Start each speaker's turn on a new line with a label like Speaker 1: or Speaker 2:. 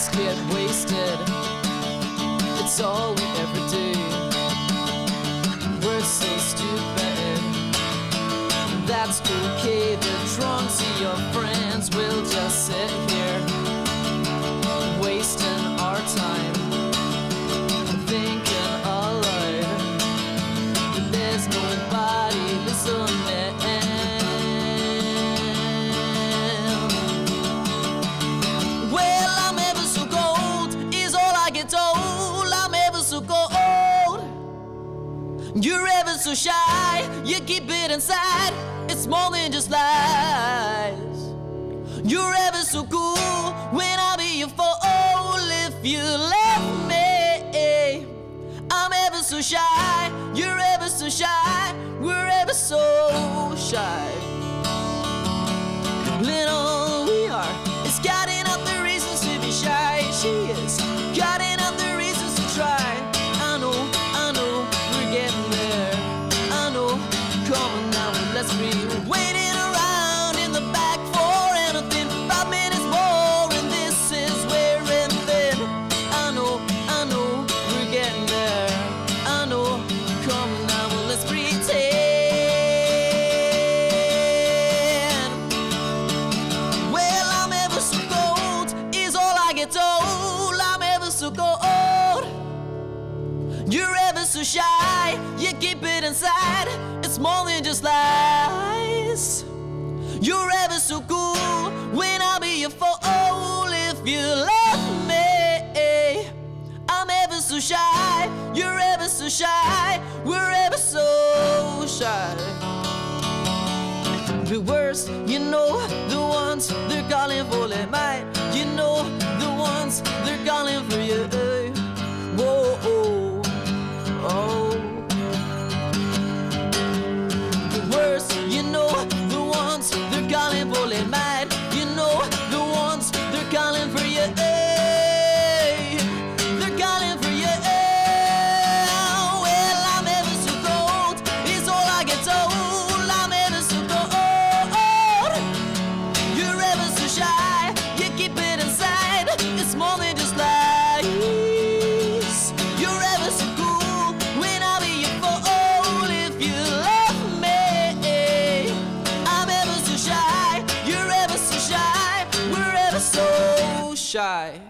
Speaker 1: let's get wasted. It's all we ever do. We're so stupid. That's okay, the drunks are your friends. We'll just sit here wasting our time, thinking aloud. There's nobody listening. Well, I'm ever so cold, is all I get told. I'm ever so cold. You're ever so shy, you keep it inside. It's more than just lies. You're ever so cool when I'll be your fool if you let me. I'm ever so shy, you're ever so shy, we're ever so shy. Little we are is counting up the reasons to be shy. She is counting up the reasons to try. I know, we're getting there. I know, come on now, let's be waiting around in the back for anything. 5 minutes more and this is wearing thin. I know, we're getting there. I know, come on now, let's pretend. Well, I'm ever so cold, is all I get told. I'm ever so cold. You're ever so shy, you keep it inside. It's more than just lies. You're ever so cool when I'll be your fool if you let me. I'm ever so shy, you're ever so shy, we're ever so shy. The worst, you know, the ones they're calling for late night. You know, the ones they're calling for you. Whoa, oh, oh. The worst, you know, the ones they're calling for late night. You know, the ones they're calling for you. They're calling for you. Well, I'm ever so cold, is all I get told. I'm ever so cold. You're ever so shy, you keep it inside. It's more than just lies. You're ever so cool when I'll be your fool if you love me. I'm ever so shy, you're ever so shy, we're ever so shy.